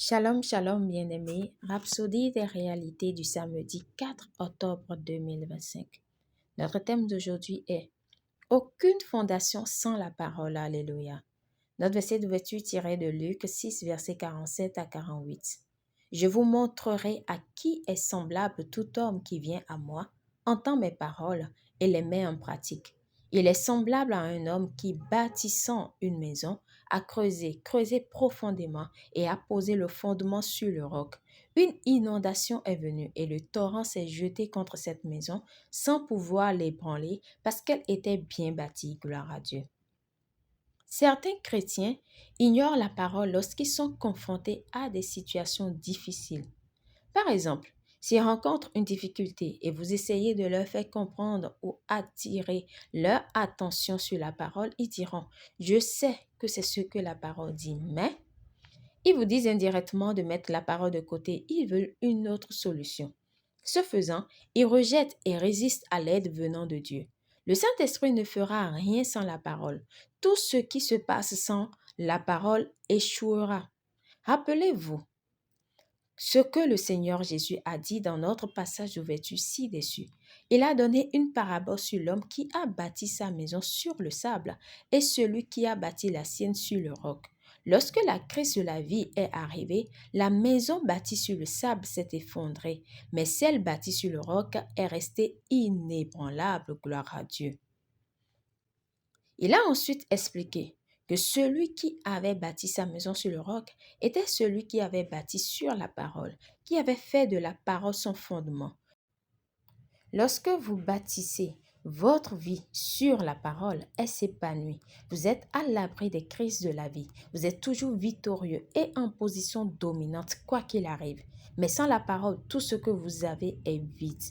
Shalom, shalom, bien-aimés. Rhapsodie des réalités du samedi 4 octobre 2025. Notre thème d'aujourd'hui est aucune fondation sans la parole. Alléluia. Notre verset d'ouverture tiré de Luc 6, versets 47 à 48. Je vous montrerai à qui est semblable tout homme qui vient à moi, entend mes paroles et les met en pratique. Il est semblable à un homme qui, bâtissant une maison, a creusé profondément et a posé le fondement sur le roc. Une inondation est venue et le torrent s'est jeté contre cette maison sans pouvoir l'ébranler parce qu'elle était bien bâtie. Gloire à Dieu. Certains chrétiens ignorent la parole lorsqu'ils sont confrontés à des situations difficiles. Par exemple, s'ils rencontrent une difficulté et vous essayez de leur faire comprendre ou attirer leur attention sur la parole, ils diront « Je sais que c'est ce que la parole dit, mais… » Ils vous disent indirectement de mettre la parole de côté, ils veulent une autre solution. Ce faisant, ils rejettent et résistent à l'aide venant de Dieu. Le Saint-Esprit ne fera rien sans la parole. Tout ce qui se passe sans la parole échouera. Rappelez-vous ce que le Seigneur Jésus a dit dans notre passage d'ouverture ci-dessus. Il a donné une parabole sur l'homme qui a bâti sa maison sur le sable et celui qui a bâti la sienne sur le roc. Lorsque la crise de la vie est arrivée, la maison bâtie sur le sable s'est effondrée, mais celle bâtie sur le roc est restée inébranlable, gloire à Dieu. Il a ensuite expliqué que celui qui avait bâti sa maison sur le roc était celui qui avait bâti sur la parole, qui avait fait de la parole son fondement. Lorsque vous bâtissez votre vie sur la parole, elle s'épanouit. Vous êtes à l'abri des crises de la vie. Vous êtes toujours victorieux et en position dominante, quoi qu'il arrive. Mais sans la parole, tout ce que vous avez est vide.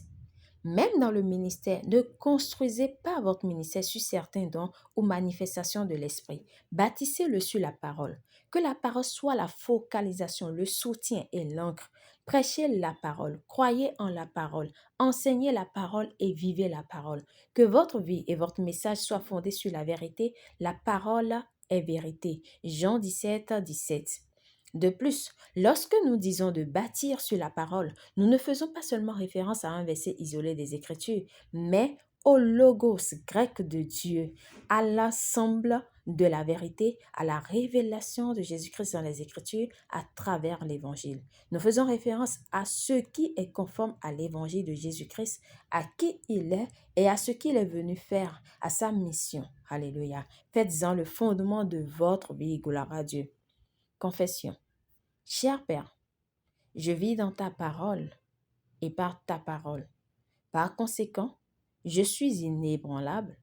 Même dans le ministère, ne construisez pas votre ministère sur certains dons ou manifestations de l'esprit. Bâtissez-le sur la parole. Que la parole soit la focalisation, le soutien et l'encre. Prêchez la parole, croyez en la parole, enseignez la parole et vivez la parole. Que votre vie et votre message soient fondés sur la vérité. La parole est vérité. Jean 17, 17. De plus, lorsque nous disons de bâtir sur la parole, nous ne faisons pas seulement référence à un verset isolé des Écritures, mais au logos grec de Dieu, à l'ensemble de la vérité, à la révélation de Jésus-Christ dans les Écritures à travers l'Évangile. Nous faisons référence à ce qui est conforme à l'Évangile de Jésus-Christ, à qui il est et à ce qu'il est venu faire, à sa mission. Alléluia. Faites-en le fondement de votre vie, gloire à Dieu. Confession. Cher Père, je vis dans ta parole et par ta parole. Par conséquent, je suis inébranlable,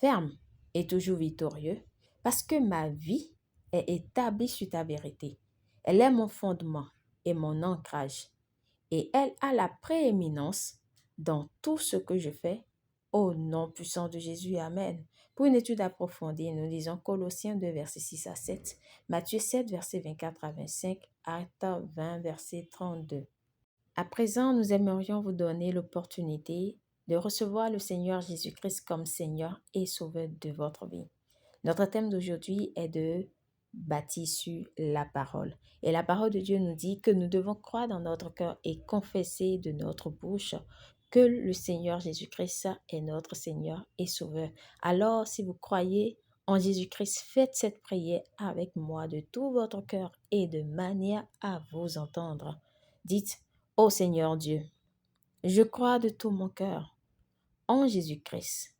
ferme et toujours victorieux parce que ma vie est établie sur ta vérité. Elle est mon fondement et mon ancrage et elle a la prééminence dans tout ce que je fais. Au nom puissant de Jésus, Amen. Pour une étude approfondie, nous lisons Colossiens 2, versets 6 à 7, Matthieu 7, versets 24 à 25, Actes 20, verset 32. À présent, nous aimerions vous donner l'opportunité de recevoir le Seigneur Jésus-Christ comme Seigneur et Sauveur de votre vie. Notre thème d'aujourd'hui est de bâtir sur la parole. Et la parole de Dieu nous dit que nous devons croire dans notre cœur et confesser de notre bouche que le Seigneur Jésus-Christ est notre Seigneur et Sauveur. Alors, si vous croyez en Jésus-Christ, faites cette prière avec moi de tout votre cœur et de manière à vous entendre. Dites, ô Seigneur Dieu, je crois de tout mon cœur en Jésus-Christ,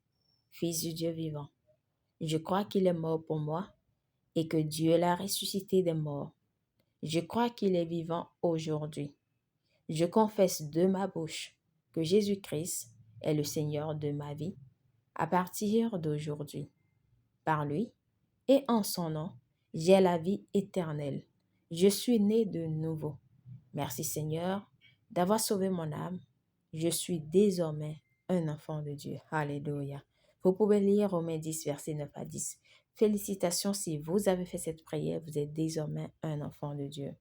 Fils du Dieu vivant. Je crois qu'il est mort pour moi et que Dieu l'a ressuscité des morts. Je crois qu'il est vivant aujourd'hui. Je confesse de ma bouche que Jésus-Christ est le Seigneur de ma vie à partir d'aujourd'hui. Par lui et en son nom, j'ai la vie éternelle. Je suis né de nouveau. Merci Seigneur d'avoir sauvé mon âme. Je suis désormais un enfant de Dieu. Alléluia. Vous pouvez lire Romains 10, versets 9 à 10. Félicitations si vous avez fait cette prière, vous êtes désormais un enfant de Dieu.